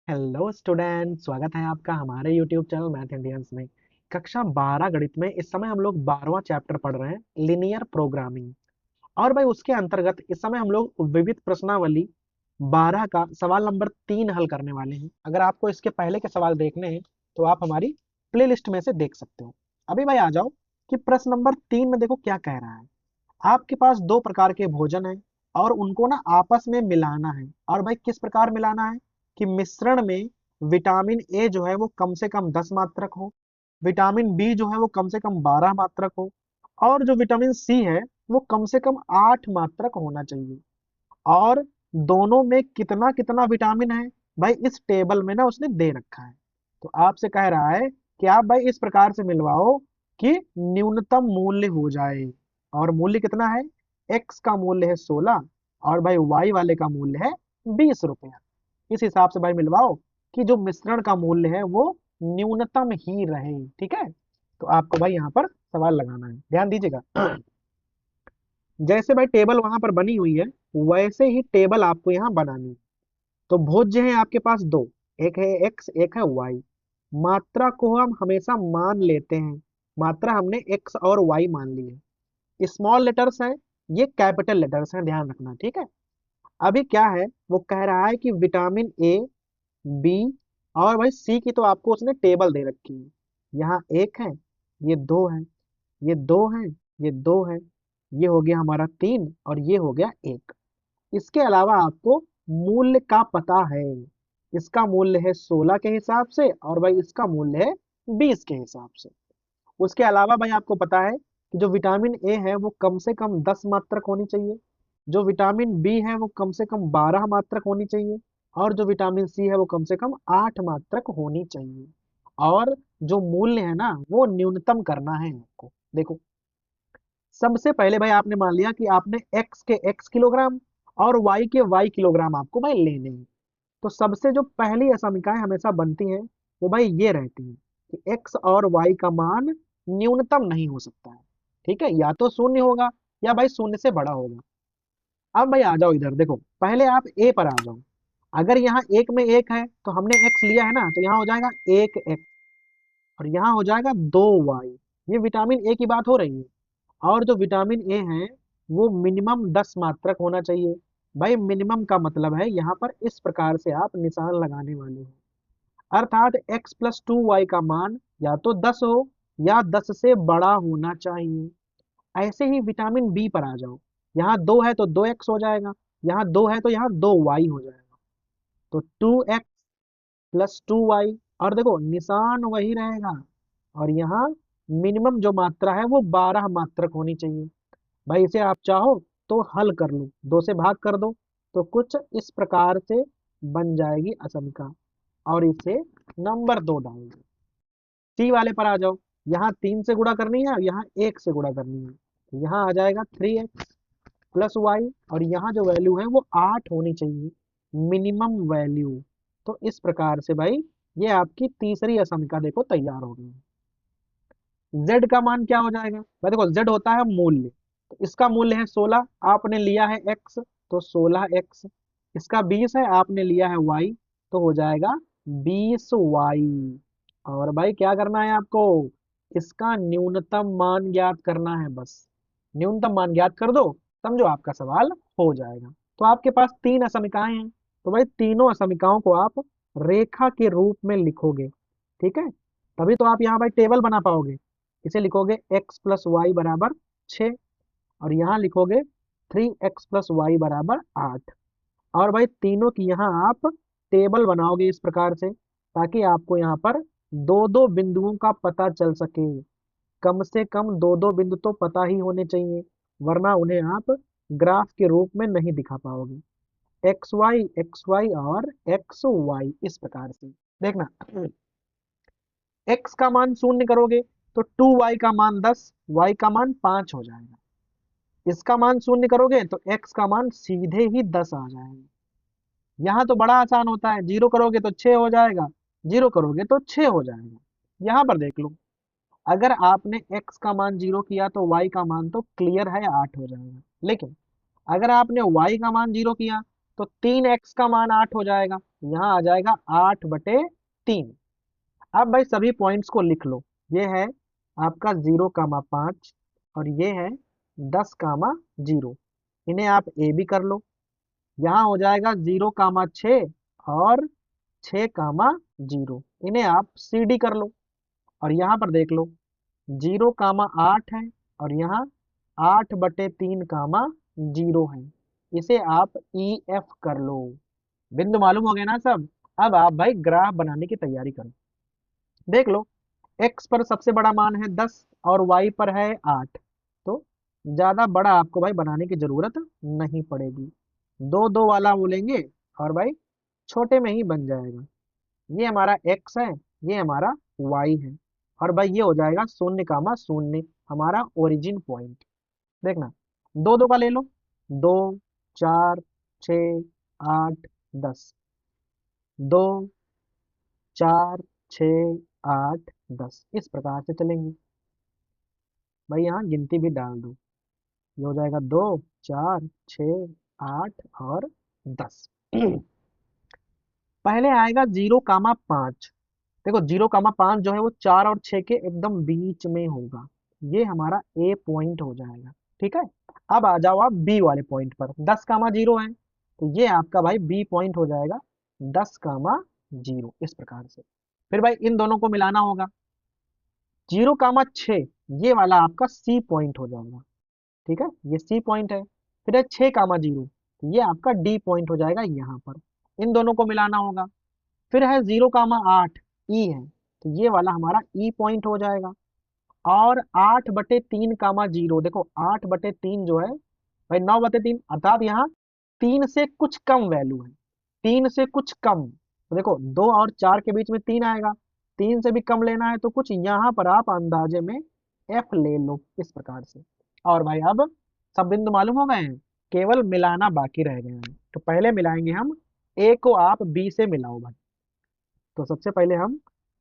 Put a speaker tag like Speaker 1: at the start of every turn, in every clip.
Speaker 1: Hello student, स्वागत है आपका हमारे यूट्यूब चैनल मैथ इंडियंस में। कक्षा 12 गणित में इस समय हम लोग 12वां चैप्टर पढ़ रहे हैं, लिनियर प्रोग्रामिंग। और भाई उसके अंतर्गत इस समय हम लोग विविध प्रश्नावली 12 का सवाल नंबर 3 हल करने वाले हैं। अगर आपको इसके पहले के सवाल देखने हैं तो आप हमारी प्लेलिस्ट में से देख सकते हो। अभी भाई आ जाओ कि प्रश्न नंबर 3 में देखो क्या कह रहा है। आपके पास दो प्रकार के भोजन है और उनको ना आपस में मिलाना है। और भाई किस प्रकार मिलाना है कि मिश्रण में विटामिन ए जो है वो कम से कम 10 मात्रक हो, विटामिन बी जो है वो कम से कम 12 मात्रक हो, और जो विटामिन सी है वो कम से कम 8 मात्रक होना चाहिए। और दोनों में कितना कितना विटामिन है भाई इस टेबल में ना उसने दे रखा है। तो आपसे कह रहा है कि आप भाई इस प्रकार से मिलवाओ कि न्यूनतम मूल्य हो जाए। और मूल्य कितना है? एक्स का मूल्य है 16 और भाई वाई वाले का मूल्य है 20 रुपया। इस हिसाब से भाई मिलवाओ कि जो मिश्रण का मूल्य है वो न्यूनतम ही रहे। ठीक है, तो आपको भाई यहाँ पर सवाल लगाना है, ध्यान दीजिएगा। जैसे भाई टेबल वहां पर बनी हुई है वैसे ही टेबल आपको यहाँ बनानी है। तो भोज्य है आपके पास दो, एक है एक्स एक है वाई। मात्रा को हम हमेशा मान लेते हैं, मात्रा हमने एक्स और वाई मान ली है। स्मॉल लेटर्स हैं, ये कैपिटल लेटर्स हैं, ध्यान रखना। ठीक है, अभी क्या है वो कह रहा है कि विटामिन ए, बी और भाई सी की तो आपको उसने टेबल दे रखी है। यहाँ एक है, ये दो है, ये दो है, ये दो है, ये हो गया हमारा तीन और ये हो गया एक। इसके अलावा आपको मूल्य का पता है, इसका मूल्य है 16 के हिसाब से और भाई इसका मूल्य है 20 के हिसाब से। उसके अलावा भाई आपको पता है कि जो विटामिन ए है वो कम से कम 10 मात्रक होनी चाहिए, जो विटामिन बी है वो कम से कम 12 मात्रक होनी चाहिए, और जो विटामिन सी है वो कम से कम 8 मात्रक होनी चाहिए। और जो मूल्य है ना वो न्यूनतम करना है आपको। देखो, सबसे पहले भाई आपने मान लिया कि आपने एक्स के एक्स किलोग्राम और वाई के वाई किलोग्राम आपको भाई लेने हैं। तो सबसे जो पहली असमीकाएं हमेशा बनती हैं वो भाई ये रहती हैं कि एक्स और वाई का मान न्यूनतम नहीं हो सकता है। ठीक है, या तो शून्य होगा या भाई शून्य से बड़ा होगा। अब भाई आ जाओ इधर, देखो पहले आप ए पर आ जाओ। अगर यहाँ एक में एक है तो हमने एक्स लिया है ना, तो यहाँ हो जाएगा एक एक्स और यहाँ हो जाएगा दो वाई। ये विटामिन ए की बात हो रही है। और जो विटामिन ए है वो मिनिमम 10 मात्रक होना चाहिए। भाई मिनिमम का मतलब है यहाँ पर इस प्रकार से आप निशान लगाने वाले हो, अर्थात x प्लस 2y का मान या तो 10 हो या 10 से बड़ा होना चाहिए। ऐसे ही विटामिन बी पर आ जाओ। यहाँ दो है तो 2x हो जाएगा, यहाँ दो है तो यहाँ 2y हो जाएगा। तो 2x प्लस 2y, और देखो निशान वही रहेगा। और यहाँ मिनिमम जो मात्रा है वो 12 मात्रक होनी चाहिए। भाई इसे आप चाहो तो हल कर लो, दो से भाग कर दो तो कुछ इस प्रकार से बन जाएगी असमिका, और इसे नंबर 2 डाल दो। सी वाले पर आ जाओ। यहाँ 3 से गुणा करनी है और यहाँ 1 से गुणा करनी है, तो यहाँ आ जाएगा 3x प्लस वाई, और यहाँ जो वैल्यू है वो 8 होनी चाहिए, मिनिमम वैल्यू। तो इस प्रकार से भाई ये आपकी तीसरी असमिका देखो तैयार हो गई। z का मान क्या हो जाएगा भाई? देखो z होता है मूल्य, तो इसका मूल्य है 16, आपने लिया है x, तो 16x। इसका 20 है, आपने लिया है y, तो हो जाएगा 20y। और भाई क्या करना है आपको? इसका न्यूनतम मान ज्ञात करना है बस। न्यूनतम मान ज्ञात कर दो, समझो आपका सवाल हो जाएगा। तो आपके पास तीन असमिकाएं हैं, तो भाई तीनों असमिकाओं को आप रेखा के रूप में लिखोगे। ठीक है, तभी तो आप यहाँ भाई टेबल बना पाओगे। इसे लिखोगे x प्लस वाई बराबर 6, और यहाँ लिखोगे 3x प्लस वाई बराबर 8। और भाई तीनों की यहाँ आप टेबल बनाओगे इस प्रकार से, ताकि आपको यहाँ पर दो दो बिंदुओं का पता चल सके। कम से कम दो दो बिंदु तो पता ही होने चाहिए, वरना उन्हें आप ग्राफ के रूप में नहीं दिखा पाओगे। एक्स वाई और एक्स वाई इस प्रकार से देखना। x का मान शून्य करोगे तो 2y का मान 10, y का मान 5 हो जाएगा। इसका मान शून्य करोगे तो x का मान सीधे ही 10 आ जाएगा। यहाँ तो बड़ा आसान होता है, जीरो करोगे तो 6 हो जाएगा, जीरो करोगे तो 6 हो जाएगा। यहाँ पर देख लो, अगर आपने x का मान जीरो किया तो y का मान तो क्लियर है 8 हो जाएगा। लेकिन अगर आपने y का मान जीरो किया तो 3x का मान 8 हो जाएगा, यहाँ आ जाएगा 8/3। अब भाई सभी पॉइंट्स को लिख लो। ये है आपका 0,5 और ये है 10,0। इन्हें आप ए बी कर लो। यहाँ हो जाएगा 0,6 और 6,0। इन्हें आप सी डी कर लो। और यहाँ पर देख लो 0,8 है और यहाँ 8/3,0 है। इसे आप ई एफ कर लो। बिंदु मालूम हो गया ना सब। अब आप भाई ग्राफ बनाने की तैयारी करो। देख लो x पर सबसे बड़ा मान है 10 और y पर है 8। तो ज्यादा बड़ा आपको भाई बनाने की जरूरत नहीं पड़ेगी। दो दो वाला बोलेंगे और भाई छोटे में ही बन जाएगा। ये हमारा x है, ये हमारा y है। और भाई ये हो जाएगा 0,0 हमारा ओरिजिन पॉइंट। देखना दो दो का ले लो। 2, 4, 6, 8, 10। 2, 4, 6, 8, 10 इस प्रकार से चलेंगे। भाई यहाँ गिनती भी डाल दो। ये हो जाएगा 2, 4, 6, 8 और 10। पहले आएगा 0,5। देखो 0,5 जो है वो 4 और 6 के एकदम बीच में होगा। ये हमारा ए पॉइंट हो जाएगा। ठीक है। अब आ जाओ आप बी वाले पॉइंट पर। 10,0 है तो ये आपका भाई बी पॉइंट हो जाएगा 10,0 इस प्रकार से। फिर भाई इन दोनों को मिलाना होगा। 0,6 ये वाला आपका सी पॉइंट हो जाएगा। ठीक है, ये सी पॉइंट है। फिर है 6,0 ये आपका डी पॉइंट हो जाएगा यहाँ पर। इन दोनों को मिलाना होगा। फिर है 0,8 ई है तो ये वाला हमारा ई पॉइंट हो जाएगा। और 8/3,0 देखो 8/3 जो है भाई 9/3 अर्थात यहाँ 3 से कुछ कम वैल्यू है। 3 से कुछ कम तो देखो 2 और 4 के बीच में 3 आएगा। 3 से भी कम लेना है तो कुछ यहाँ पर आप अंदाजे में एफ ले लो इस प्रकार से। और भाई अब सब बिंदु मालूम हो गए हैं, केवल मिलाना बाकी रह गए हैं। तो पहले मिलाएंगे हम ए को, आप बी से मिलाओ भाई। तो सबसे पहले हम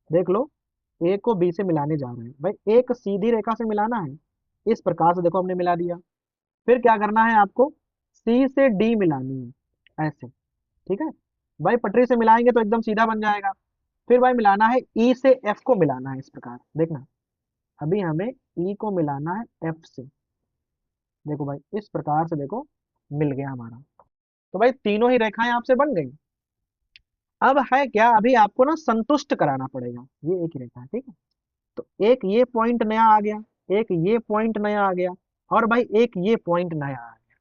Speaker 1: देख लो ए को बी से मिलाने जा रहे हैं। भाई एक सीधी रेखा से मिलाना है। इस प्रकार से देखो हमने मिला दिया। फिर क्या करना है आपको, सी से डी मिलानी है ऐसे। ठीक है भाई, पटरी से मिलाएंगे तो एकदम सीधा बन जाएगा। फिर भाई मिलाना है ई से एफ को मिलाना है इस प्रकार। देखना अभी हमें ई को मिलाना है एफ से। देखो भाई इस प्रकार से देखो मिल गया हमारा। तो भाई तीनों ही रेखाएं आपसे बन गई। अब है क्या, अभी आपको ना संतुष्ट कराना पड़ेगा। ये एक ही रेखा है, ठीक है। तो एक ये पॉइंट नया आ गया, एक ये पॉइंट नया आ गया और भाई एक ये पॉइंट नया आ गया।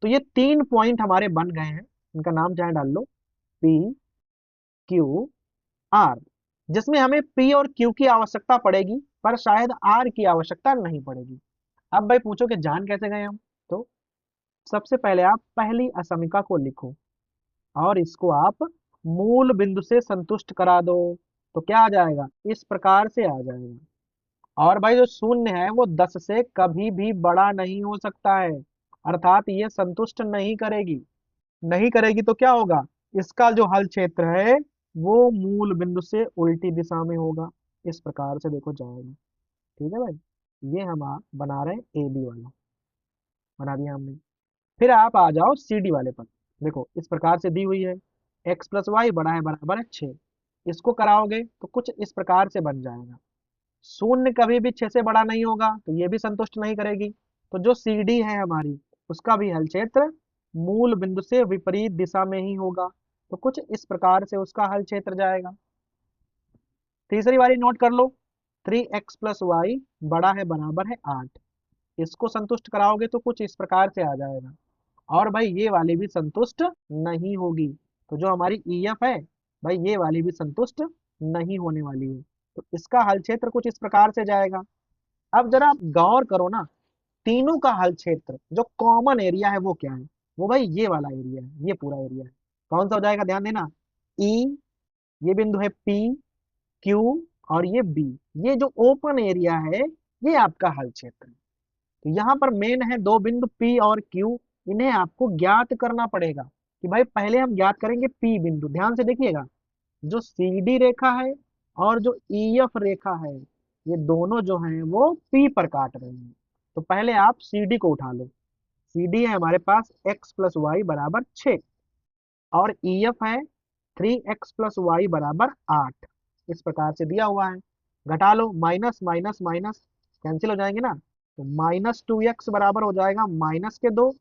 Speaker 1: तो ये 3 पॉइंट हमारे बन गए हैं। इनका नाम चाहे डाल लो, पी क्यू आर। जिसमें हमें पी और क्यू की आवश्यकता पड़ेगी पर शायद आर की आवश्यकता नहीं पड़ेगी। अब भाई पूछो कि जान कैसे गए हम। तो सबसे पहले आप पहली असमिका को लिखो और इसको आप मूल बिंदु से संतुष्ट करा दो। तो क्या आ जाएगा, इस प्रकार से आ जाएगा। और भाई जो शून्य है वो 10 से कभी भी बड़ा नहीं हो सकता है, अर्थात ये संतुष्ट नहीं करेगी। नहीं करेगी तो क्या होगा, इसका जो हल क्षेत्र है वो मूल बिंदु से उल्टी दिशा में होगा। इस प्रकार से देखो जाएगा। ठीक है भाई, ये हम बना रहे हैं ए बी वाला, बना दिया हमने। फिर आप आ जाओ सी डी वाले पर। देखो इस प्रकार से दी हुई है, x प्लस वाई बड़ा है बराबर है 6। इसको कराओगे तो कुछ इस प्रकार से बन जाएगा। शून्य कभी भी 6 से बड़ा नहीं होगा तो ये भी संतुष्ट नहीं करेगी। तो जो सी डी है हमारी, उसका भी हल क्षेत्र मूल बिंदु से विपरीत दिशा में ही होगा। तो कुछ इस प्रकार से उसका हल क्षेत्र जाएगा। तीसरी वाली नोट कर लो, 3x प्लस वाई बड़ा है बराबर है 8। इसको संतुष्ट कराओगे तो कुछ इस प्रकार से आ जाएगा। और भाई ये वाली भी संतुष्ट नहीं होगी। तो जो हमारी ई एफ है भाई ये वाली भी संतुष्ट नहीं होने वाली है। तो इसका हल क्षेत्र कुछ इस प्रकार से जाएगा। अब जरा आप गौर करो ना, तीनों का हल क्षेत्र जो कॉमन एरिया है वो क्या है, वो भाई ये वाला एरिया है, ये पूरा एरिया है। कौन सा हो जाएगा, ध्यान देना। ई, ये बिंदु है पी क्यू और ये बी, ये जो ओपन एरिया है ये आपका हल क्षेत्र है। तो यहाँ पर मेन है दो बिंदु P और Q। इन्हें आपको ज्ञात करना पड़ेगा। कि भाई पहले हम ज्ञात करेंगे P बिंदु। ध्यान से देखिएगा, जो CD रेखा है और जो EF रेखा है ये दोनों जो हैं वो P पर काट रहे हैं। तो पहले आप CD को उठा लो। CD है हमारे पास x प्लस वाई बराबर 6। और EF है 3x प्लस वाई बराबर 8। इस प्रकार से दिया हुआ है। घटा लो, माइनस माइनस माइनस कैंसिल हो जाएंगे ना, तो -2x बराबर हो जाएगा -2,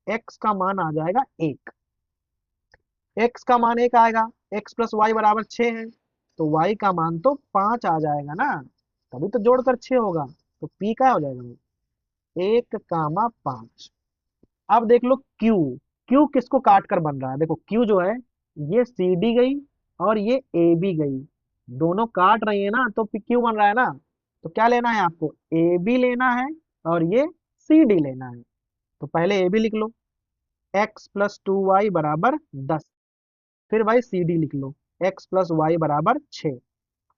Speaker 1: x का मान आ जाएगा 1। x का मान 1 आएगा, x प्लस वाई बराबर 6 है, तो y का मान तो 5 आ जाएगा ना, तभी तो जोड़कर 6 होगा। तो p क्या हो जाएगा, 1, 5। अब देख लो Q। Q किसको काट कर बन रहा है, देखो Q जो है ये CD गई और ये AB गई, दोनों काट रही है ना, तो Q बन रहा है ना। तो क्या लेना है आपको, AB लेना है और ये CD लेना है। तो पहले AB लिख लो, x प्लस 2y बराबर 10। फिर भाई CD लिख लो, x प्लस वाई बराबर 6,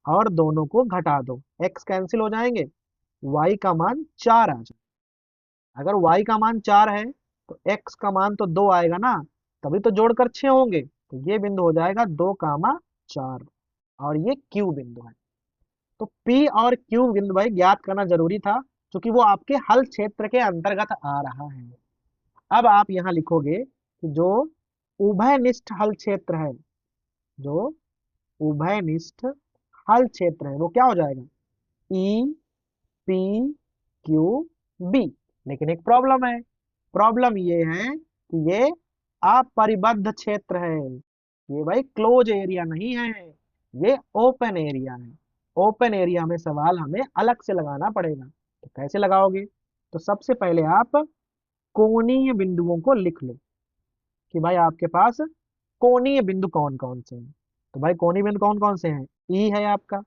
Speaker 1: और दोनों को घटा दो, x कैंसिल हो जाएंगे, y का मान 4 आ जाए। अगर y का मान 4 है तो x का मान तो 2 आएगा ना, तभी तो जोड़कर 6 होंगे। तो ये बिंदु हो जाएगा 2, 4, और ये Q बिंदु है। तो P और Q बिंदु भाई ज्ञात करना जरूरी था, क्योंकि वो आपके हल क्षेत्र के अंतर्गत आ रहा है। अब आप यहाँ लिखोगे कि जो उभयनिष्ठ हल क्षेत्र है, जो उभयनिष्ठ हल क्षेत्र है वो क्या हो जाएगा, ई पी क्यू बी। लेकिन एक प्रॉब्लम है, प्रॉब्लम ये है कि ये अपरिबद्ध क्षेत्र है, ये भाई क्लोज एरिया नहीं है, ये ओपन एरिया है। ओपन एरिया में सवाल हमें अलग से लगाना पड़ेगा। तो कैसे लगाओगे, तो सबसे पहले आप कोणीय बिंदुओं को लिख लो कि भाई आपके पास कोणीय बिंदु कौन कौन से हैं। तो भाई कोणीय बिंदु कौन कौन से हैं, ई है आपका,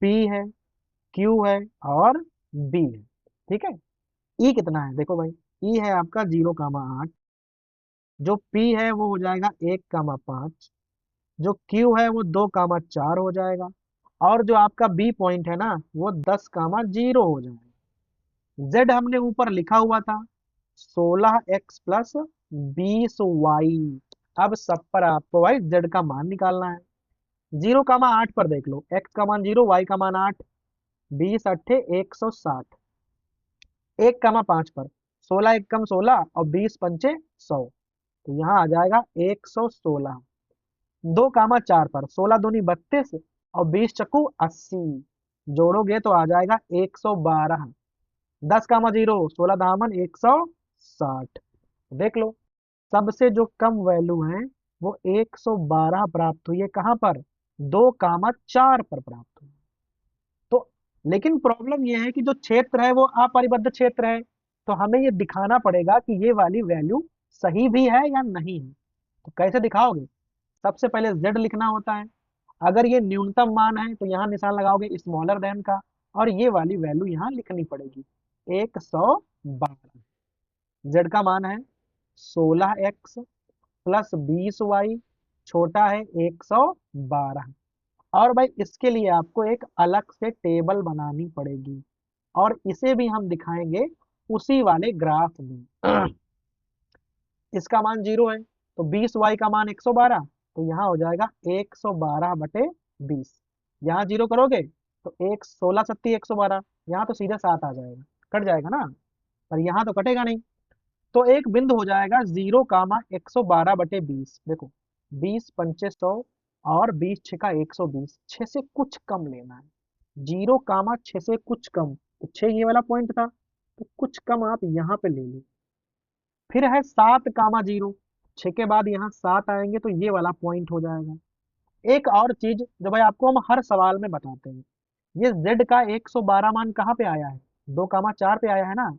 Speaker 1: पी है, क्यू है और बी है। ठीक है, ई कितना है, देखो भाई ई है आपका 0, 8, जो पी है वो हो जाएगा 1, 5, जो क्यू है वो 2, 4 हो जाएगा, और जो आपका बी पॉइंट है ना वो 10, 0 हो जाएगा। जेड हमने ऊपर लिखा हुआ था 16x प्लस 20y। अब सब पर आपको भाई जेड का मान निकालना है। 0, 8 पर देख लो, x का मान 0, y का मान 8, 20 × 8 = 160। 1, 5 पर 16 × 1 = 16 और 20 × 5 = 100, तो यहाँ आ जाएगा 116। 2, 4 पर 16 दूनी 32 और 20 × 80, जोड़ोगे तो आ जाएगा 112। 10, 0, 16 × 160। देख लो, सबसे जो कम वैल्यू है वो 112 प्राप्त हुई है, कहाँ पर, 2, 4 पर प्राप्त हुई। तो लेकिन प्रॉब्लम ये है कि जो क्षेत्र है वो अपरिबद्ध क्षेत्र है, तो हमें ये दिखाना पड़ेगा कि ये वाली वैल्यू सही भी है या नहीं है। तो कैसे दिखाओगे, सबसे पहले z लिखना होता है। अगर ये न्यूनतम मान है तो यहाँ निशान लगाओगे स्मॉलर देन का, और ये वाली वैल्यू यहाँ लिखनी पड़ेगी 112। z का मान है 16x प्लस 20y, छोटा है 112। और भाई इसके लिए आपको एक अलग से टेबल बनानी पड़ेगी, और इसे भी हम दिखाएंगे उसी वाले ग्राफ में। इसका मान 0 है, तो 20y का मान 112, तो यहाँ हो जाएगा 112/20। यहाँ 0 करोगे तो 16×7=112, यहाँ तो सीधा 7 आ जाएगा, कट जाएगा ना, पर यहाँ तो कटेगा नहीं। तो एक बिंदु हो जाएगा 0, 112/20। देखो 20, 5, 100 और 20, 6 = 120, 6 से कुछ कम लेना है। 0, 6 से कुछ कम, तो 6 ये वाला पॉइंट था, तो कुछ कम आप यहाँ पे ले लो। फिर है 7, 0, 6 के बाद यहाँ 7 आएंगे तो ये वाला पॉइंट हो जाएगा। एक और चीज जो भाई आपको हम हर सवाल में बताते हैं, ये z का 112 मान कहाँ पे आया है, 2, 4 पे आया है ना।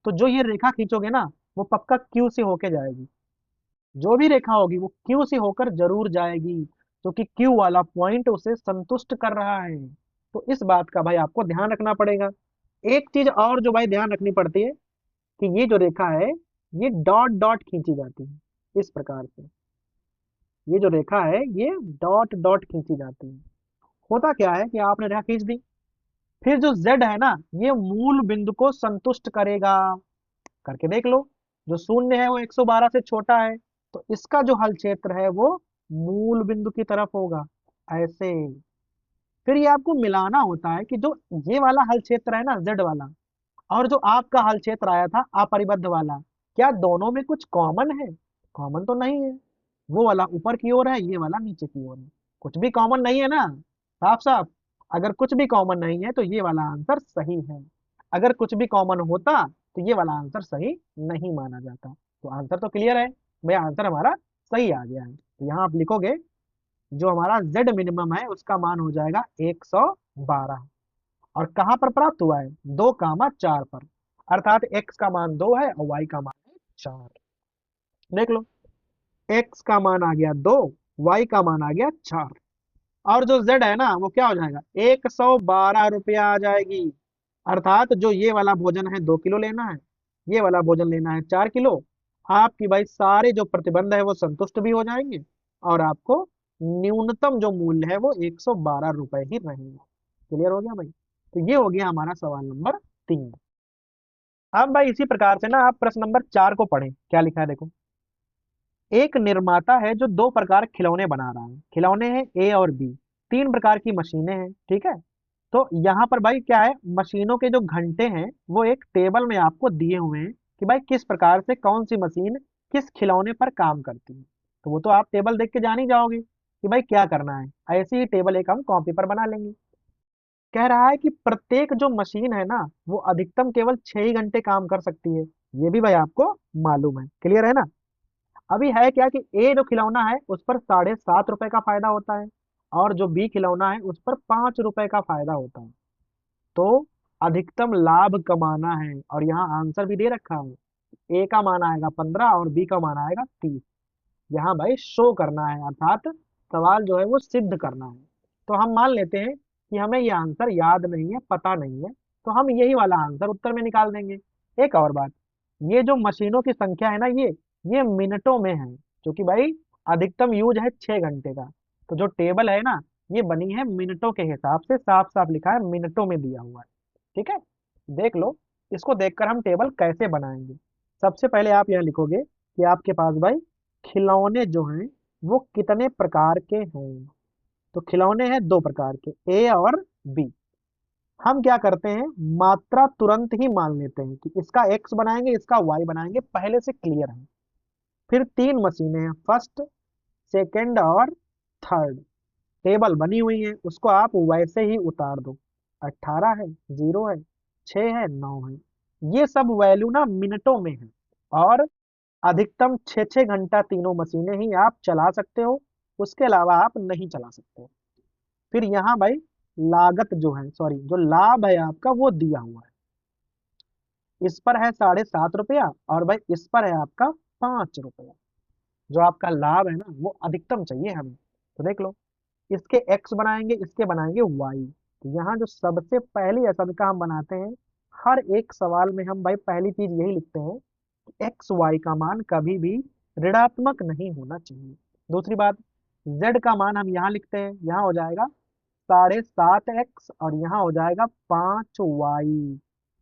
Speaker 1: तो जो ये रेखा खींचोगे ना वो पक्का Q से होके जाएगी, जो भी रेखा होगी वो Q से होकर जरूर जाएगी, क्योंकि Q वाला पॉइंट उसे संतुष्ट कर रहा है। तो इस बात का भाई आपको ध्यान रखना पड़ेगा। एक चीज और जो भाई ध्यान रखनी पड़ती है कि ये जो रेखा है ये डॉट डॉट खींची जाती है, इस प्रकार से ये जो रेखा है ये डॉट डॉट खींची जाती है। होता क्या है कि आपने रेखा खींच दी, फिर जो z है ना ये मूल बिंदु को संतुष्ट करेगा, करके देख लो। जो शून्य है वो 112 से छोटा है, तो इसका जो हल क्षेत्र है वो मूल बिंदु की तरफ होगा, ऐसे। फिर ये आपको मिलाना होता है कि जो ये वाला हल क्षेत्र है ना z वाला, और जो आपका हल क्षेत्र आया था अपरिबद्ध वाला, क्या दोनों में कुछ कॉमन है, कॉमन तो नहीं है। वो वाला ऊपर की ओर है, ये वाला नीचे की ओर है। कुछ भी कॉमन नहीं है ना, साफ साफ। अगर कुछ भी कॉमन नहीं है तो ये वाला आंसर सही है। अगर कुछ भी कॉमन होता तो ये वाला आंसर सही नहीं माना जाता। तो आंसर तो क्लियर है भाई, आंसर हमारा सही आ गया है। तो यहाँ आप लिखोगे जो हमारा जेड मिनिमम है उसका मान हो जाएगा 112। और कहाँ पर प्राप्त हुआ है, 2, 4 पर। अर्थात एक्स का मान 2 है और वाई का मान है 4। देख लो, एक्स का मान आ गया 2, वाई का मान आ गया 4। और जो जेड है ना वो क्या हो जाएगा, 112 रुपया आ जाएगी। अर्थात जो ये वाला भोजन है 2 किलो लेना है, ये वाला भोजन लेना है 4 किलो। आपकी भाई सारे जो प्रतिबंध है वो संतुष्ट भी हो जाएंगे, और आपको न्यूनतम जो मूल्य है वो 112 रुपए ही रहेगा। क्लियर हो गया भाई। तो ये हो गया हमारा सवाल नंबर 3। अब भाई इसी प्रकार से ना आप प्रश्न नंबर 4 को पढ़ें, क्या लिखा है देखो। एक निर्माता है जो 2 प्रकार खिलौने बना रहा है। खिलौने हैं ए और बी, 3 प्रकार की मशीनें हैं, ठीक है। तो यहाँ पर भाई क्या है, मशीनों के जो घंटे हैं वो एक टेबल में आपको दिए हुए हैं कि भाई किस प्रकार से कौन सी मशीन किस खिलौने पर काम करती है। तो वो तो आप टेबल देख के जान ही जाओगे कि भाई क्या करना है। ऐसी ही टेबल एक हम कॉपी पर बना लेंगे। कह रहा है कि प्रत्येक जो मशीन है ना वो अधिकतम केवल 6 ही घंटे काम कर सकती है। ये भी भाई आपको मालूम है, क्लियर है ना। अभी है क्या कि ए जो खिलौना है उस पर 7.5 रुपए का फायदा होता है, और जो बी खिलौना है उस पर 5 रुपए का फायदा होता है। तो अधिकतम लाभ कमाना है, और यहाँ आंसर भी दे रखा है। ए का मान आएगा 15 और बी का मान आएगा 30। यहाँ भाई शो करना है, अर्थात सवाल जो है वो सिद्ध करना है। तो हम मान लेते हैं कि हमें ये आंसर याद नहीं है, पता नहीं है, तो हम यही वाला आंसर उत्तर में निकाल देंगे। एक और बात, ये जो मशीनों की संख्या है ना, ये मिनटों में है, क्योंकि भाई अधिकतम यूज है 6 घंटे का। तो जो टेबल है ना ये बनी है मिनटों के हिसाब से, साफ साफ लिखा है मिनटों में दिया हुआ है। ठीक है, देख लो। इसको देखकर हम टेबल कैसे बनाएंगे। सबसे पहले आप यहाँ लिखोगे कि आपके पास भाई खिलौने जो हैं वो कितने प्रकार के हैं। तो खिलौने हैं 2 प्रकार के, ए और बी। हम क्या करते हैं, मात्रा तुरंत ही मान लेते हैं कि इसका एक्स बनाएंगे इसका वाई बनाएंगे, पहले से क्लियर है। फिर 3 मशीनें हैं, फर्स्ट, सेकंड और थर्ड। टेबल बनी हुई है, उसको आप वैसे ही उतार दो। 18 है, 0 है, 6 है, 9 है। ये सब वैल्यू ना मिनटों में है, और अधिकतम 6 6 घंटा तीनों मशीनें ही आप चला सकते हो। उसके अलावा आप नहीं चला सकते। फिर यहाँ भाई लागत जो है, सॉरी जो लाभ है आपका वो दिया हुआ है। इस पर है 7.5 रुपया, और भाई इस पर है आपका 5 रुपया। जो आपका लाभ है ना वो अधिकतम चाहिए हमें। तो देख लो, इसके एक्स बनाएंगे इसके बनाएंगे वाई। तो यहाँ जो सबसे पहली असंख्या हम बनाते हैं, हर एक सवाल में हम भाई पहली चीज यही लिखते हैं कि एक्स वाई का मान कभी भी ऋणात्मक नहीं होना चाहिए। दूसरी बात, जेड का मान हम यहाँ लिखते हैं, यहाँ हो जाएगा 7.5x और यहाँ हो जाएगा 5y।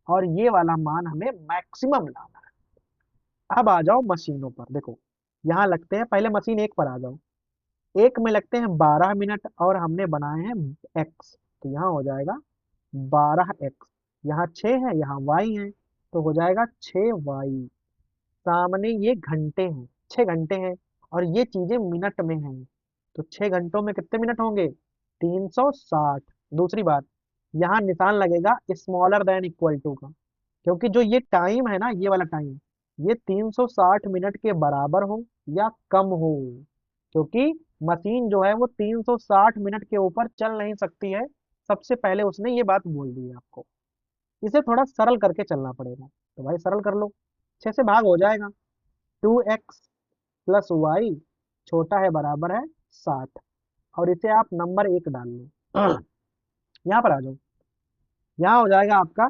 Speaker 1: और ये वाला मान हमें मैक्सिमम लाना है। अब आ जाओ मशीनों पर, देखो यहाँ लगते हैं, पहले मशीन एक पर आ जाओ। एक में लगते हैं 12 मिनट, और हमने बनाए हैं एक्स। तो यहाँ हो जाएगा 12x। यहाँ 6 है, यहाँ y है, तो हो जाएगा 6y। सामने ये घंटे हैं, 6 घंटे हैं, और ये चीजें मिनट में हैं। तो 6 घंटों में कितने मिनट होंगे, 360। दूसरी बात, यहाँ निशान लगेगा स्मॉलर देन इक्वल टू का, क्योंकि जो ये टाइम है ना, ये वाला टाइम, ये 360 मिनट के बराबर हो या कम हो। क्योंकि मशीन जो है वो 360 मिनट के ऊपर चल नहीं सकती है। सबसे पहले उसने ये बात बोल दी है आपको। इसे थोड़ा सरल करके चलना पड़ेगा, तो भाई सरल कर लो। 6 से भाग हो जाएगा, 2x + y छोटा है बराबर है 60। और इसे आप नंबर 1 डाल लो। यहाँ पर आ जाओ, यहाँ हो जाएगा आपका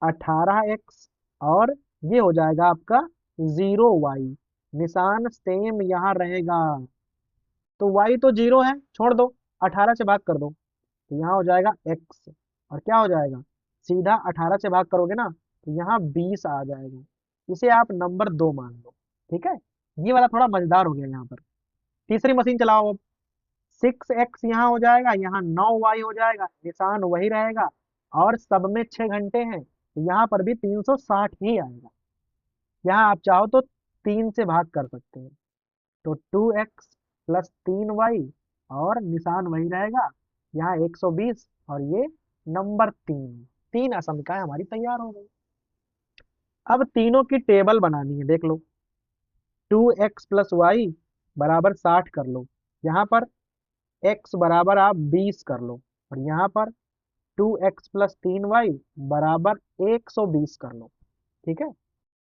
Speaker 1: 18x, और ये हो जाएगा आपका 0y। निशान सेम यहाँ रहेगा। तो y तो 0 है, छोड़ दो, 18 से भाग कर दो, तो यहाँ हो जाएगा x। और क्या हो जाएगा, सीधा 18 से भाग करोगे ना तो यहाँ 20 आ जाएगा। इसे आप नंबर 2 मान लो। ठीक है, ये वाला थोड़ा मजेदार हो गया यहाँ पर। तीसरी मशीन चलाओ अब। 6x यहाँ हो जाएगा, यहाँ 9y हो जाएगा, निशान वही रहेगा, और सब में 6 घंटे हैं, तो यहाँ पर भी 360 ही आएगा। यहाँ आप चाहो तो 3 से भाग कर सकते हैं। तो 2x + 3y और निशान वही रहेगा, यहाँ 120 और ये नंबर 3, 3 असंख्याएं हमारी तैयार हो गई। अब तीनों की टेबल बनानी है, देख लो। 2x + y बराबर 60 कर लो, यहाँ पर x बराबर आप 20 कर लो, और यहाँ पर 2x + 3y बराबर 120 कर लो। ठीक है,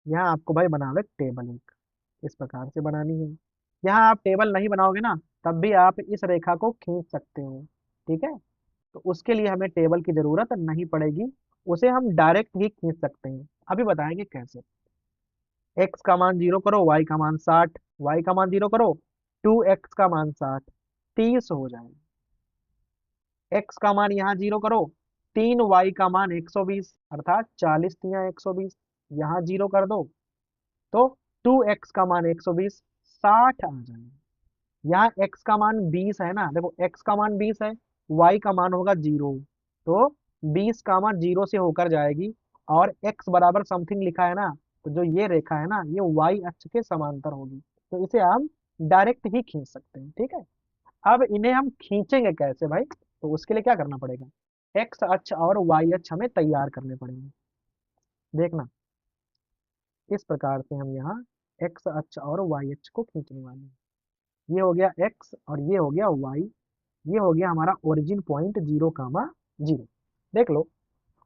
Speaker 1: यहाँ आपको भाई बनावे टेबल एक इस प्रकार से बनानी है। यहाँ आप टेबल नहीं बनाओगे ना, तब भी आप इस रेखा को खींच सकते हो। ठीक है, तो उसके लिए हमें टेबल की जरूरत नहीं पड़ेगी, उसे हम डायरेक्ट ही खींच सकते हैं। अभी बताएंगे कैसे। x का मान 0 करो, y का मान 60, y का मान 0 करो, 2x का मान 60, 30 हो जाएगा। x का मान यहाँ 0 करो, 3y का मान 120, अर्थात 40 तिया 120, यहाँ 0 कर दो, तो 2x का मान 120, 60 आ जाएगा। यहाँ x का मान 20 है ना, देखो x का मान 20 है, y का मान होगा 0, तो 20 का मान 0 से होकर जाएगी, और x बराबर समथिंग लिखा है ना, तो जो ये रेखा है ना, ये y अक्ष के समांतर होगी, तो इसे हम डायरेक्ट ही खींच सकते हैं। ठीक है, अब इन्हें हम खींचेंगे कैसे भाई, तो उसके लिए क्या करना पड़ेगा, x अक्ष और y अक्ष हमें तैयार करने पड़ेंगे। देखना, इस प्रकार से हम यहाँ x अक्ष और y अक्ष को खींचने वाले हैं। ये हो गया x और ये हो गया y, ये हो गया हमारा ओरिजिन पॉइंट 0, 0। देख लो,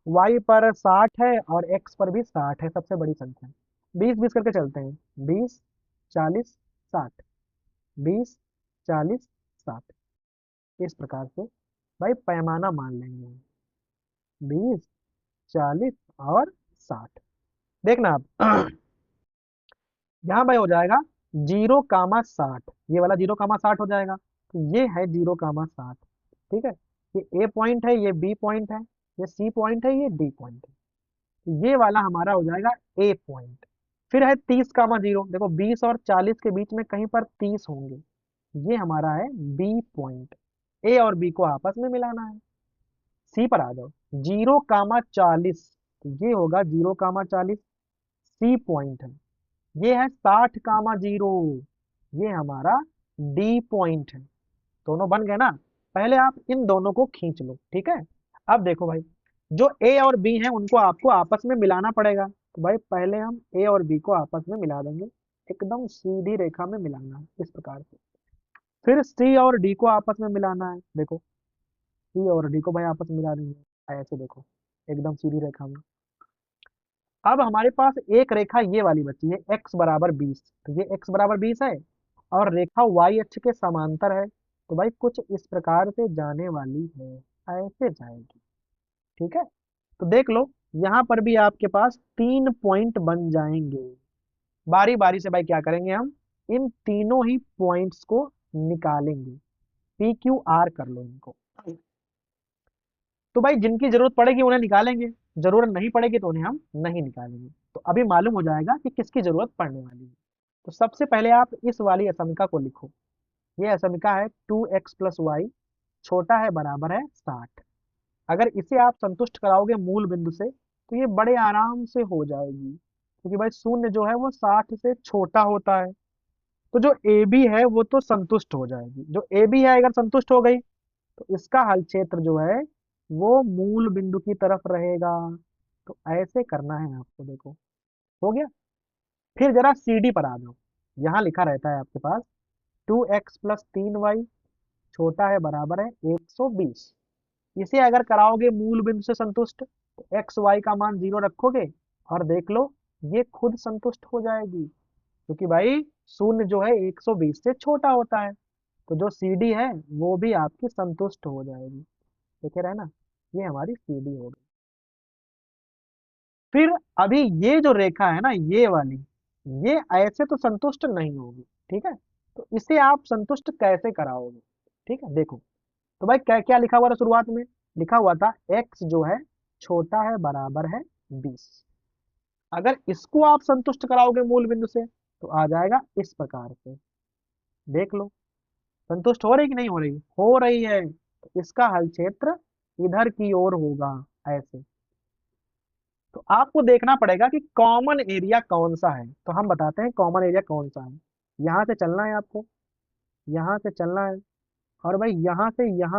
Speaker 1: y पर 60 है और x पर भी 60 है, सबसे बड़ी संख्या। 20 20 करके चलते हैं, 20 40 60, 20 40 60, इस प्रकार से भाई पैमाना मान लेंगे, 20 40 और 60। देखना आप यहाँ भाई हो जाएगा 0, 60, ये वाला 0, 60 हो जाएगा, तो ये है 0, 60। ठीक है, ये ए पॉइंट है, ये बी पॉइंट है, ये सी पॉइंट है, ये डी पॉइंट है, तो ये वाला हमारा हो जाएगा ए पॉइंट। फिर है 30, 0, देखो 20 और 40 के बीच में कहीं पर 30 होंगे, ये हमारा है बी पॉइंट। ए और बी को आपस में मिलाना है। सी पर आ जाओ, 0, 40, तो ये होगा 0, 40, सी पॉइंट है। ये है 60, 0, ये हमारा डी पॉइंट है। दोनों बन गए ना, पहले आप इन दोनों को खींच लो। ठीक है, अब देखो भाई, जो ए और बी है उनको आपको आपस में मिलाना पड़ेगा, तो भाई पहले हम ए और बी को आपस में मिला देंगे, एकदम सीधी रेखा में मिलाना है इस प्रकार से। फिर सी और डी को आपस में मिलाना है, देखो सी और डी को भाई आपस में मिला देंगे, ऐसे देखो एकदम सीधी रेखा में। अब हमारे पास एक रेखा ये वाली बची है x बराबर 20, तो ये x बराबर 20 है, और रेखा y अक्ष के समांतर है, तो भाई कुछ इस प्रकार से जाने वाली है, ऐसे जाएगी। ठीक है, तो देख लो, यहाँ पर भी आपके पास 3 पॉइंट बन जाएंगे। बारी बारी से भाई क्या करेंगे, हम इन तीनों ही पॉइंट्स को निकालेंगे, पी क्यू आर कर लो इनको। तो भाई जिनकी जरूरत पड़ेगी उन्हें निकालेंगे, जरूरत नहीं पड़ेगी तो उन्हें हम नहीं निकालेंगे। तो अभी मालूम हो जाएगा कि किसकी जरूरत पड़ने वाली है। तो सबसे पहले आप इस वाली असमिका को लिखो। ये असमिका है 2x + y छोटा है बराबर है 60। अगर इसे आप संतुष्ट कराओगे मूल बिंदु से, तो ये बड़े आराम से हो जाएगी, क्योंकि भाई शून्य जो है वो 60 से छोटा होता है। तो जो ए बी है वो तो संतुष्ट हो जाएगी, जो ए बी है अगर संतुष्ट हो गई, तो इसका हल क्षेत्र जो है वो मूल बिंदु की तरफ रहेगा। तो ऐसे करना है आपको, देखो हो गया। फिर जरा सी डी पर आ जाओ, यहाँ लिखा रहता है आपके पास 2x + 3y छोटा है बराबर है 120। इसे अगर कराओगे मूल बिंदु से संतुष्ट, तो एक्स वाई का मान 0 रखोगे, और देख लो ये खुद संतुष्ट हो जाएगी, क्योंकि भाई शून्य जो है 120 से छोटा होता है, तो जो सी डी है वो भी आपकी संतुष्ट हो जाएगी। देखे रहे ना, ये हमारी सी डी हो गई। फिर अभी ये जो रेखा है ना, ये वाली, ये ऐसे तो संतुष्ट नहीं होगी। ठीक है, तो इसे आप संतुष्ट कैसे कराओगे। ठीक है, देखो, तो भाई क्या क्या लिखा हुआ था शुरुआत में, लिखा हुआ था x जो है छोटा है बराबर है 20। अगर इसको आप संतुष्ट कराओगे मूल बिंदु से, तो आ जाएगा इस प्रकार से। देख लो संतुष्ट हो रही कि नहीं हो रही, हो रही है, तो इसका हल क्षेत्र इधर की ओर होगा, ऐसे। तो आपको देखना पड़ेगा कि कॉमन एरिया कौन सा है, तो हम बताते हैं कॉमन एरिया कौन सा है। यहाँ से चलना है आपको, यहाँ से चलना है, और भाई यहाँ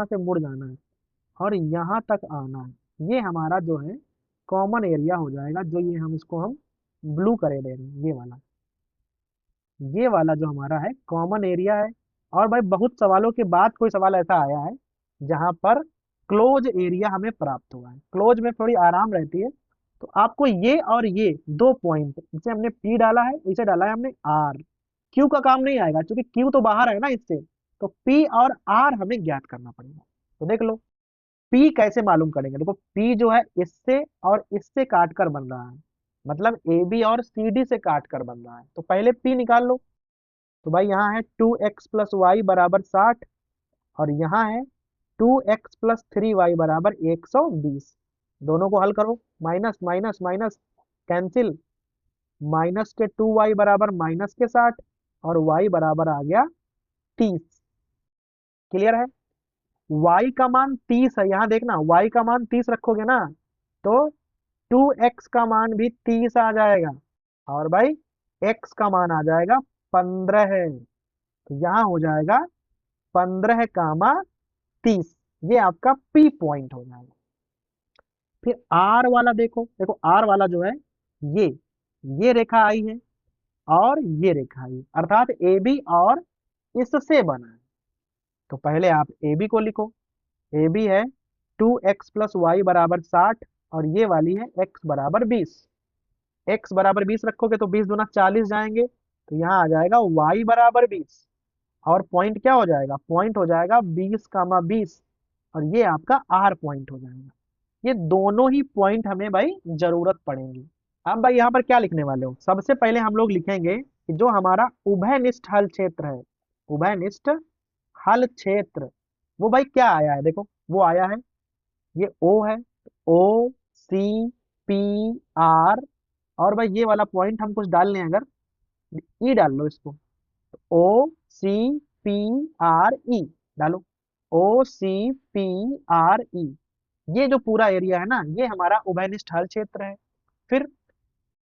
Speaker 1: से मुड़ जाना है, और यहाँ तक आना है। ये हमारा जो है कॉमन एरिया हो जाएगा, जो ये हम इसको हम ब्लू करे दे रहे हैं, ये वाला जो हमारा है कॉमन एरिया है। और भाई बहुत सवालों के बाद कोई सवाल ऐसा आया है जहां पर क्लोज एरिया हमें प्राप्त हुआ है। क्लोज में थोड़ी आराम रहती है, तो आपको ये और ये दो पॉइंट, इसे हमने पी डाला है, इसे डाला है हमने आर। क्यू का काम नहीं आएगा क्योंकि क्यू तो बाहर है ना इससे, तो पी और आर हमें ज्ञात करना पड़ेगा। तो देख लो पी कैसे मालूम करेंगे। देखो पी जो है इससे और इससे काट कर बन रहा है, मतलब ए बी और सी डी से काट कर बन रहा है, तो पहले पी निकाल लो। तो भाई यहाँ है 2x+y बराबर 60, और यहाँ है 2x+3y बराबर 120। दोनों को हल करो, minus minus minus cancel, minus के 2y बराबर माइनस के 60, और y बराबर आ गया 30। क्लियर है? y का मान 30 है, यहाँ देखना y का मान 30 रखोगे ना, तो 2x का मान भी 30 आ जाएगा, और भाई x का मान आ जाएगा 15 है। तो यहाँ हो जाएगा 15, 30, ये आपका P पॉइंट हो जाएगा। फिर R वाला देखो, देखो R वाला जो है ये ये रेखा आई है और ये रेखा आई है, अर्थात AB और इससे बना है। तो पहले आप AB को लिखो, AB है 2x+y बराबर 60, और ये वाली है x बराबर 20। x बराबर 20 रखोगे तो 20 दूना 40 जाएंगे, तो यहाँ आ जाएगा y बराबर 20, और पॉइंट क्या हो जाएगा, पॉइंट हो जाएगा 20, 20, और ये आपका R पॉइंट हो जाएगा। ये दोनों ही पॉइंट हमें भाई जरूरत पड़ेंगी। अब भाई यहाँ पर क्या लिखने वाले हो, सबसे पहले हम लोग लिखेंगे कि जो हमारा उभयनिष्ठ हल क्षेत्र है, उभयनिष्ठ हल क्षेत्र, वो भाई क्या आया है, देखो वो आया है, ये O है, O C P R, और भाई ये वाला पॉइंट हम कुछ डाल लें, अगर ई डाल लो इसको, O C P R E डालो, O C P R E, ये जो पूरा एरिया है ना, ये हमारा उभयनिष्ठ हल क्षेत्र है। फिर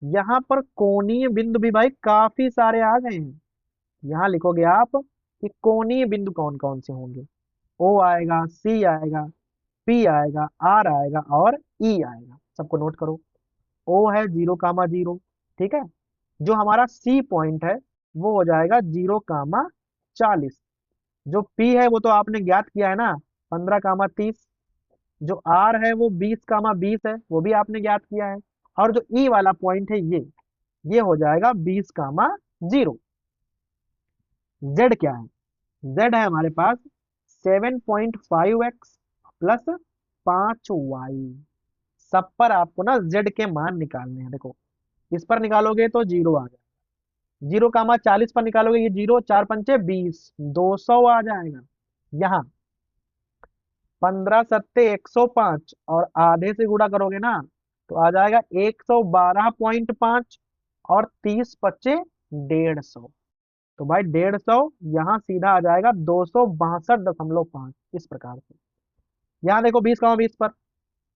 Speaker 1: यहाँ पर कोणीय बिंदु भी भाई काफी सारे आ गए हैं। यहाँ लिखोगे आप कि कोणीय बिंदु कौन कौन से होंगे, ओ आएगा, सी आएगा, पी आएगा, आर आएगा, और ई आएगा। सबको नोट करो। ओ है 0, 0, ठीक है। जो हमारा सी पॉइंट है वो हो जाएगा 0, 40। जो पी है वो तो आपने ज्ञात किया है ना, 15, 30। जो आर है वो 20, 20 है, वो भी आपने ज्ञात किया है। और जो ई वाला पॉइंट है ये हो जाएगा 20, 0। जेड क्या है, जेड है हमारे पास 7.5x प्लस 5y। सब पर आपको ना जेड के मान निकालने हैं। देखो इस पर निकालोगे तो 0 आ जाएगा, 0, 40 पर निकालोगे, ये 0, 4, 5, 20, 200 आ जाएगा। यहाँ 15, 7, 105, और आधे से गुणा करोगे ना तो आ जाएगा 112.5, और 30, 25, 150। तो भाई 150 यहाँ सीधा आ जाएगा 262.5, इस प्रकार से। यहाँ देखो 20, 20 पर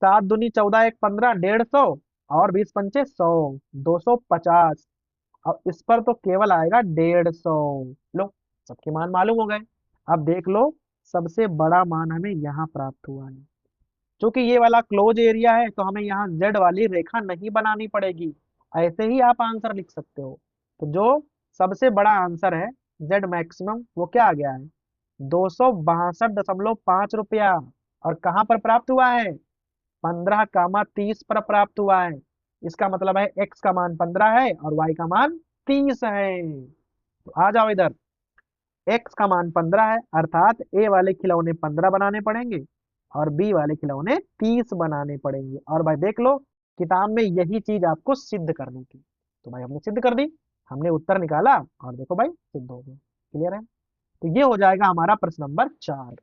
Speaker 1: 7 दूनी 14, 1, 15, 150, और 20, 5, 100, 250, और इस पर तो केवल आएगा 150। लो सबके मान मालूम हो गए। अब देख लो सबसे बड़ा मान हमें यहाँ प्राप्त हुआ है। क्योंकि ये वाला क्लोज एरिया है तो हमें यहाँ जेड वाली रेखा नहीं बनानी पड़ेगी, ऐसे ही आप आंसर लिख सकते हो। तो जो सबसे बड़ा आंसर है जेड मैक्सिमम, वो क्या आ गया है, 262.5 रुपया। और कहाँ पर प्राप्त हुआ है, 15, 30 पर प्राप्त हुआ है। इसका मतलब है एक्स का मान 15 है और वाई का मान 30 है। तो आ जाओ इधर, एक्स का मान 15 है, अर्थात ए वाले खिलौने 15 बनाने पड़ेंगे और बी वाले खिलौने 30 बनाने पड़ेंगे। और भाई देख लो किताब में यही चीज आपको सिद्ध करनी थी, तो भाई हमने सिद्ध कर दी, हमने उत्तर निकाला और देखो भाई सिद्ध हो गया। क्लियर है? तो ये हो जाएगा हमारा प्रश्न नंबर 4।